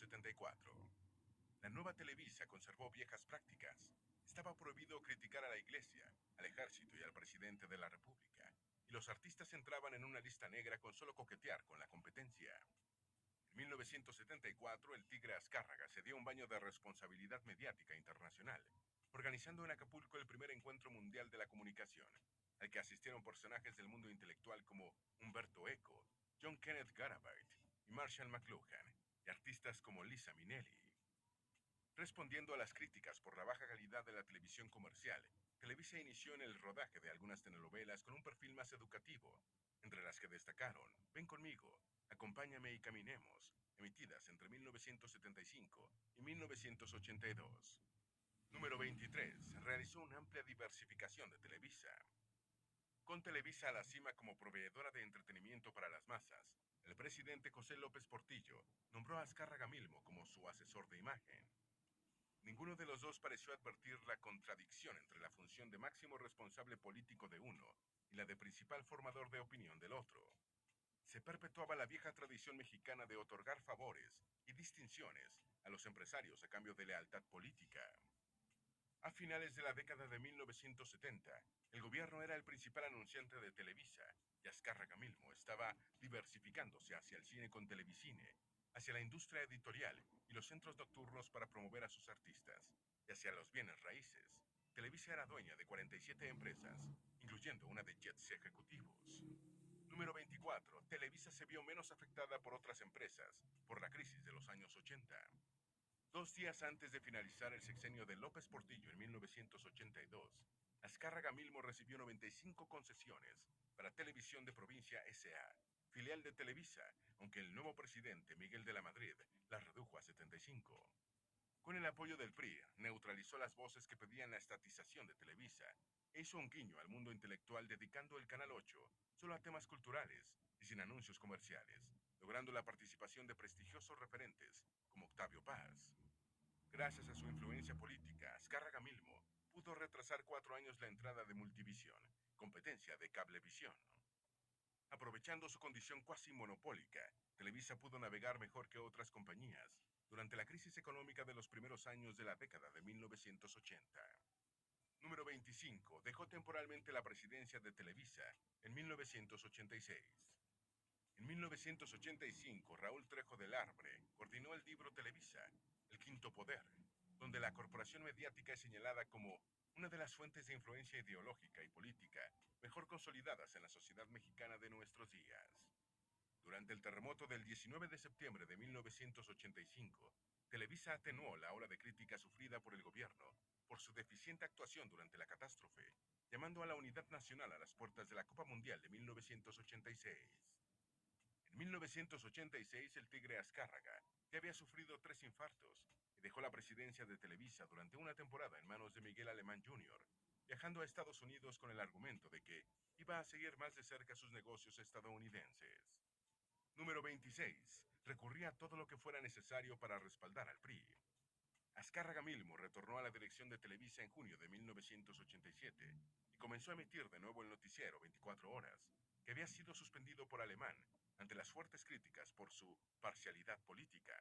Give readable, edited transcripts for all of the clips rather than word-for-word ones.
1974. La nueva Televisa conservó viejas prácticas. Estaba prohibido criticar a la iglesia, al ejército y al presidente de la República, y los artistas entraban en una lista negra con solo coquetear con la competencia. En 1974, el Tigre Azcárraga se dio un baño de responsabilidad mediática internacional, organizando en Acapulco el primer encuentro mundial de la comunicación, al que asistieron personajes del mundo intelectual como Humberto Eco, John Kenneth Galbraith y Marshall McLuhan, y artistas como Liza Minnelli. Respondiendo a las críticas por la baja calidad de la televisión comercial, Televisa inició en el rodaje de algunas telenovelas con un perfil más educativo, entre las que destacaron Ven conmigo, Acompáñame y Caminemos, emitidas entre 1975 y 1982. Número 23. Realizó una amplia diversificación de Televisa. Con Televisa a la cima como proveedora de entretenimiento para las masas, el presidente José López Portillo nombró a Azcárraga Milmo como su asesor de imagen. Ninguno de los dos pareció advertir la contradicción entre la función de máximo responsable político de uno y la de principal formador de opinión del otro. Se perpetuaba la vieja tradición mexicana de otorgar favores y distinciones a los empresarios a cambio de lealtad política. A finales de la década de 1970, el gobierno era el principal anunciante de Televisa y Azcárraga Milmo estaba diversificándose hacia el cine con Televicine, hacia la industria editorial y los centros nocturnos para promover a sus artistas, y hacia los bienes raíces. Televisa era dueña de 47 empresas, incluyendo una de jets ejecutivos. Número 24. Televisa se vio menos afectada por otras empresas por la crisis de los años 80. 2 días antes de finalizar el sexenio de López Portillo en 1982, Azcárraga Milmo recibió 95 concesiones para Televisión de Provincia S.A., filial de Televisa, aunque el nuevo presidente, Miguel de la Madrid, las redujo a 75. Con el apoyo del PRI, neutralizó las voces que pedían la estatización de Televisa e hizo un guiño al mundo intelectual dedicando el Canal 8 solo a temas culturales y sin anuncios comerciales, logrando la participación de prestigiosos referentes como Octavio Paz. Gracias a su influencia política, Azcárraga Milmo pudo retrasar 4 años la entrada de Multivisión, competencia de Cablevisión. Aprovechando su condición cuasi monopólica, Televisa pudo navegar mejor que otras compañías durante la crisis económica de los primeros años de la década de 1980. Número 25. Dejó temporalmente la presidencia de Televisa en 1986. En 1985, Raúl Trejo del Arbre coordinó el libro Televisa, El Quinto Poder, donde la corporación mediática es señalada como una de las fuentes de influencia ideológica y política mejor consolidadas en la sociedad mexicana de nuestros días. Durante el terremoto del 19 de septiembre de 1985, Televisa atenuó la ola de crítica sufrida por el gobierno por su deficiente actuación durante la catástrofe, llamando a la unidad nacional a las puertas de la Copa Mundial de 1986. En 1986, el Tigre Azcárraga ya había sufrido 3 infartos y dejó la presidencia de Televisa durante una temporada en manos de Miguel Alemán Jr., viajando a Estados Unidos con el argumento de que iba a seguir más de cerca sus negocios estadounidenses. Número 26. Recurría a todo lo que fuera necesario para respaldar al PRI. Azcárraga Milmo retornó a la dirección de Televisa en junio de 1987 y comenzó a emitir de nuevo el noticiero 24 horas, que había sido suspendido por Alemán ante las fuertes críticas por su parcialidad política.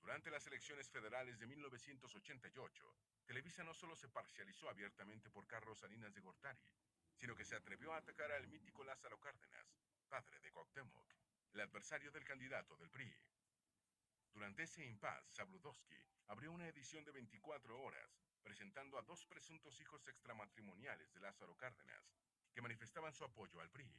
Durante las elecciones federales de 1988, Televisa no solo se parcializó abiertamente por Carlos Salinas de Gortari, sino que se atrevió a atacar al mítico Lázaro Cárdenas, padre de Cuauhtémoc, el adversario del candidato del PRI. Durante ese impasse, Zabludovsky abrió una edición de 24 horas, presentando a 2 presuntos hijos extramatrimoniales de Lázaro Cárdenas, que manifestaban su apoyo al PRI.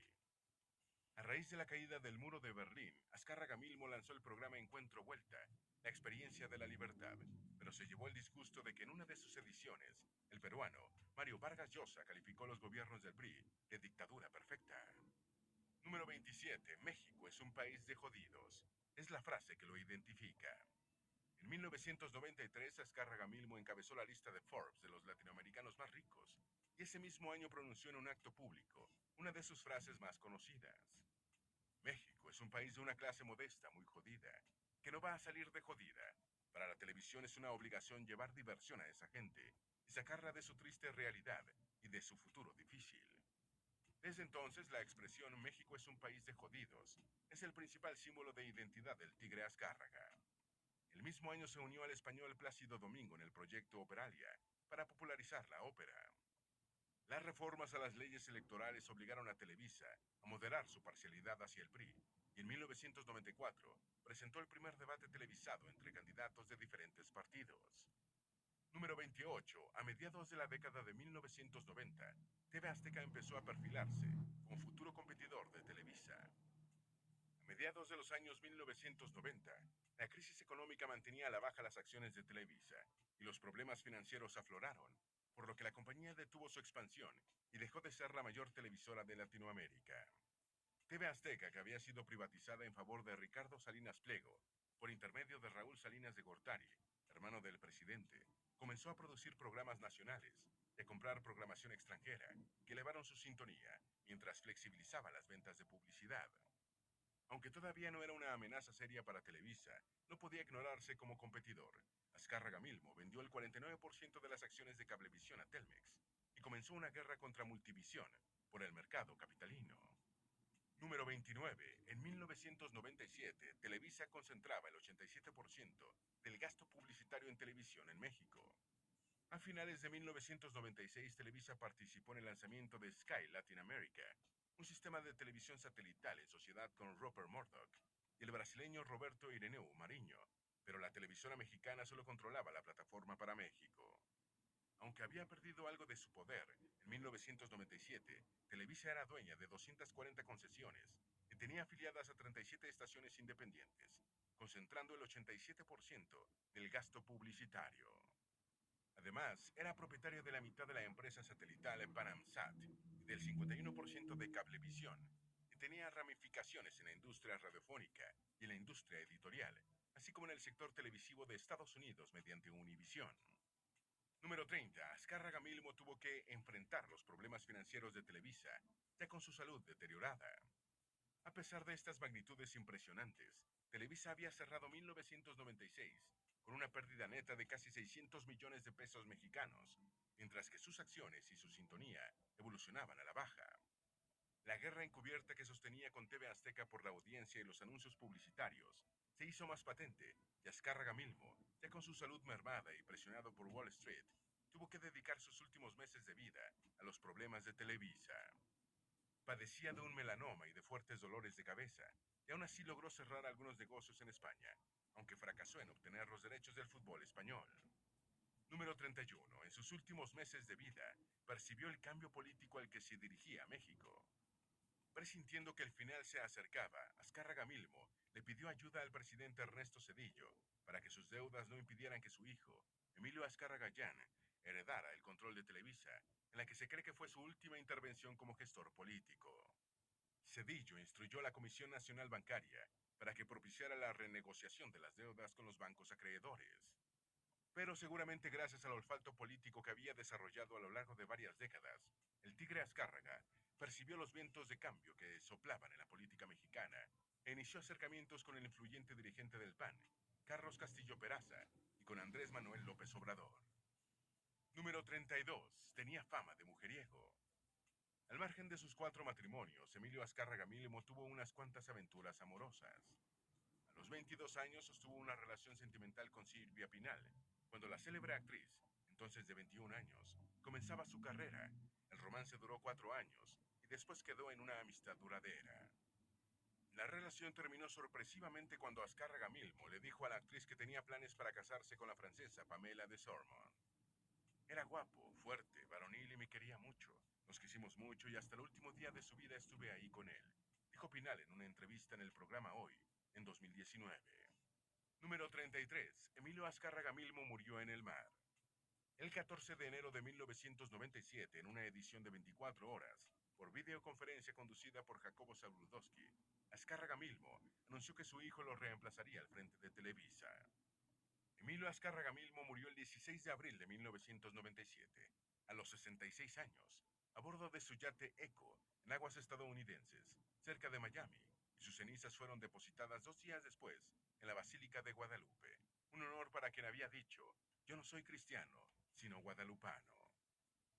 A raíz de la caída del muro de Berlín, Azcárraga Milmo lanzó el programa Encuentro Vuelta, la experiencia de la libertad, pero se llevó el disgusto de que en una de sus ediciones, el peruano Mario Vargas Llosa calificó los gobiernos del PRI de dictadura perfecta. Número 27. México es un país de jodidos. Es la frase que lo identifica. En 1993, Azcárraga Milmo encabezó la lista de Forbes de los latinoamericanos más ricos, y ese mismo año pronunció en un acto público una de sus frases más conocidas. México es un país de una clase modesta, muy jodida, que no va a salir de jodida. Para la televisión es una obligación llevar diversión a esa gente y sacarla de su triste realidad y de su futuro difícil. Desde entonces, la expresión México es un país de jodidos es el principal símbolo de identidad del Tigre Azcárraga. El mismo año se unió al español Plácido Domingo en el proyecto Operalia para popularizar la ópera. Las reformas a las leyes electorales obligaron a Televisa a moderar su parcialidad hacia el PRI, y en 1994 presentó el primer debate televisado entre candidatos de diferentes partidos. Número 28. A mediados de la década de 1990, TV Azteca empezó a perfilarse como futuro competidor de Televisa. A mediados de los años 1990, la crisis económica mantenía a la baja las acciones de Televisa y los problemas financieros afloraron, por lo que la compañía detuvo su expansión y dejó de ser la mayor televisora de Latinoamérica. TV Azteca, que había sido privatizada en favor de Ricardo Salinas Pliego, por intermedio de Raúl Salinas de Gortari, hermano del presidente, comenzó a producir programas nacionales y a comprar programación extranjera, que elevaron su sintonía mientras flexibilizaba las ventas de publicidad. Aunque todavía no era una amenaza seria para Televisa, no podía ignorarse como competidor. Azcárraga Milmo vendió el 49% de las acciones de Cablevisión a Telmex y comenzó una guerra contra Multivisión por el mercado capitalino. Número 29. En 1997, Televisa concentraba el 87% del gasto publicitario en televisión en México. A finales de 1996, Televisa participó en el lanzamiento de Sky Latin America, un sistema de televisión satelital en sociedad con Rupert Murdoch y el brasileño Roberto Ireneu Mariño, pero la televisora mexicana solo controlaba la plataforma para México. Aunque había perdido algo de su poder, en 1997, Televisa era dueña de 240 concesiones y tenía afiliadas a 37 estaciones independientes, concentrando el 87% del gasto publicitario. Además, era propietaria de la mitad de la empresa satelital Panamsat y del 51% de Cablevisión, y tenía ramificaciones en la industria radiofónica y en la industria editorial, así como en el sector televisivo de Estados Unidos mediante Univision. Número 30. Azcárraga Milmo tuvo que enfrentar los problemas financieros de Televisa, ya con su salud deteriorada. A pesar de estas magnitudes impresionantes, Televisa había cerrado 1996 con una pérdida neta de casi 600 millones de pesos mexicanos, mientras que sus acciones y su sintonía evolucionaban a la baja. La guerra encubierta que sostenía con TV Azteca por la audiencia y los anuncios publicitarios se hizo más patente, y Azcárraga Milmo, ya con su salud mermada y presionado por Wall Street, tuvo que dedicar sus últimos meses de vida a los problemas de Televisa. Padecía de un melanoma y de fuertes dolores de cabeza, y aún así logró cerrar algunos negocios en España, aunque fracasó en obtener los derechos del fútbol español. Número 31. En sus últimos meses de vida, percibió el cambio político al que se dirigía México. Presintiendo que el final se acercaba, Azcárraga Milmo le pidió ayuda al presidente Ernesto Zedillo para que sus deudas no impidieran que su hijo, Emilio Azcárraga Llán, heredara el control de Televisa, en la que se cree que fue su última intervención como gestor político. Zedillo instruyó a la Comisión Nacional Bancaria para que propiciara la renegociación de las deudas con los bancos acreedores. Pero seguramente gracias al olfato político que había desarrollado a lo largo de varias décadas, el tigre Azcárraga percibió los vientos de cambio que soplaban en la política mexicana e inició acercamientos con el influyente dirigente del PAN, Carlos Castillo Peraza, y con Andrés Manuel López Obrador. Número 32. Tenía fama de mujeriego. Al margen de sus 4 matrimonios, Emilio Azcárraga Milmo tuvo unas cuantas aventuras amorosas. A los 22 años sostuvo una relación sentimental con Silvia Pinal, cuando la célebre actriz, entonces de 21 años, comenzaba su carrera. El romance duró 4 años y después quedó en una amistad duradera. La relación terminó sorpresivamente cuando Azcárraga Milmo le dijo a la actriz que tenía planes para casarse con la francesa Pamela de Sormont. Era guapo, fuerte, varonil y me quería mucho. Nos quisimos mucho y hasta el último día de su vida estuve ahí con él, dijo Pinal en una entrevista en el programa Hoy, en 2019. Número 33. Emilio Azcárraga Milmo murió en el mar. El 14 de enero de 1997, en una edición de 24 horas, por videoconferencia conducida por Jacobo Zabludowski, Azcárraga Milmo anunció que su hijo lo reemplazaría al frente de Televisa. Emilio Azcárraga Milmo murió el 16 de abril de 1997, a los 66 años, a bordo de su yate Echo, en aguas estadounidenses, cerca de Miami, y sus cenizas fueron depositadas 2 días después, en la Basílica de Guadalupe, un honor para quien había dicho, yo no soy cristiano, sino guadalupano.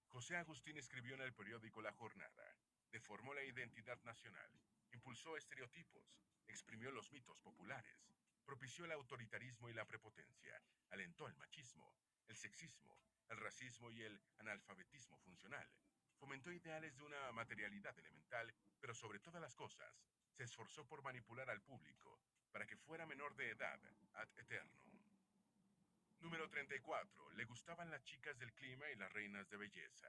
José Agustín escribió en el periódico La Jornada, deformó la identidad nacional, impulsó estereotipos, exprimió los mitos populares, Propició el autoritarismo y la prepotencia, alentó el machismo, el sexismo, el racismo y el analfabetismo funcional. Fomentó ideales de una materialidad elemental, pero sobre todas las cosas, se esforzó por manipular al público para que fuera menor de edad ad eternum. Número 34. Le gustaban las chicas del clima y las reinas de belleza.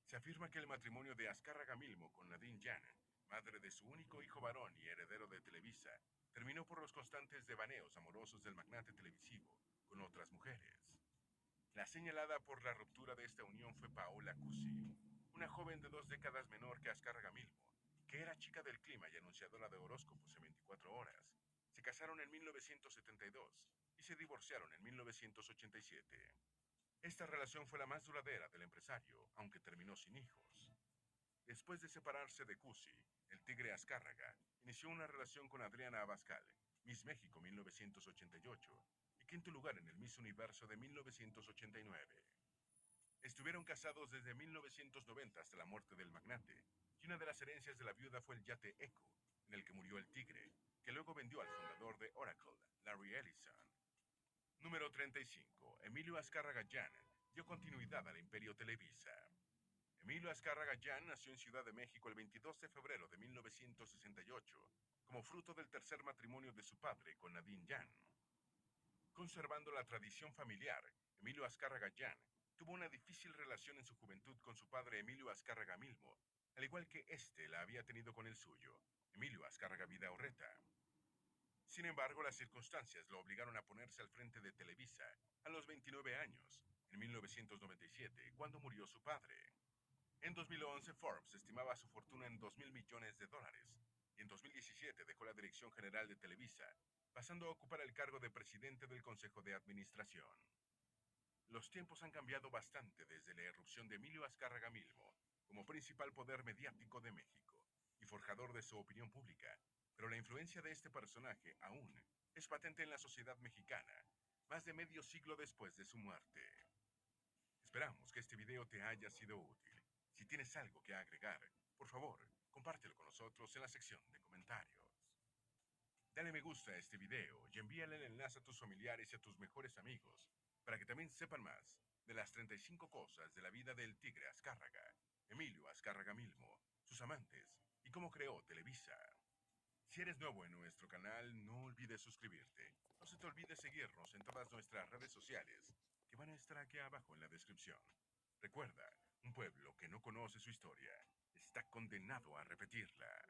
Se afirma que el matrimonio de Azcárraga Milmo con Nadine Jan, madre de su único hijo varón y heredero de Televisa, terminó por los constantes devaneos amorosos del magnate televisivo con otras mujeres. La señalada por la ruptura de esta unión fue Paola Cusi, una joven de 2 décadas menor que Azcárraga Milmo, que era chica del clima y anunciadora de horóscopos en 24 horas. Se casaron en 1972 y se divorciaron en 1987. Esta relación fue la más duradera del empresario, aunque terminó sin hijos. Después de separarse de Cusi, el tigre Azcárraga inició una relación con Adriana Abascal, Miss México 1988, y quinto lugar en el Miss Universo de 1989. Estuvieron casados desde 1990 hasta la muerte del magnate, y una de las herencias de la viuda fue el yate Echo, en el que murió el tigre, que luego vendió al fundador de Oracle, Larry Ellison. Número 35. Emilio Azcárraga Jan dio continuidad al Imperio Televisa. Emilio Azcárraga Jan nació en Ciudad de México el 22 de febrero de 1968, como fruto del tercer matrimonio de su padre con Nadine Jan. Conservando la tradición familiar, Emilio Azcárraga Jan tuvo una difícil relación en su juventud con su padre Emilio Azcárraga Milmo, al igual que éste la había tenido con el suyo, Emilio Azcárraga Vidaurreta. Sin embargo, las circunstancias lo obligaron a ponerse al frente de Televisa a los 29 años, en 1997, cuando murió su padre. En 2011, Forbes estimaba su fortuna en $2.000 millones, y en 2017 dejó la dirección general de Televisa, pasando a ocupar el cargo de presidente del Consejo de Administración. Los tiempos han cambiado bastante desde la irrupción de Emilio Azcárraga Milmo como principal poder mediático de México y forjador de su opinión pública, pero la influencia de este personaje aún es patente en la sociedad mexicana, más de medio siglo después de su muerte. Esperamos que este video te haya sido útil. Si tienes algo que agregar, por favor, compártelo con nosotros en la sección de comentarios. Dale me gusta a este video y envíale el enlace a tus familiares y a tus mejores amigos para que también sepan más de las 35 cosas de la vida del tigre Azcárraga, Emilio Azcárraga Milmo, sus amantes y cómo creó Televisa. Si eres nuevo en nuestro canal, no olvides suscribirte. No se te olvide seguirnos en todas nuestras redes sociales, que van a estar aquí abajo en la descripción. Recuerda, un pueblo que no conoce su historia está condenado a repetirla.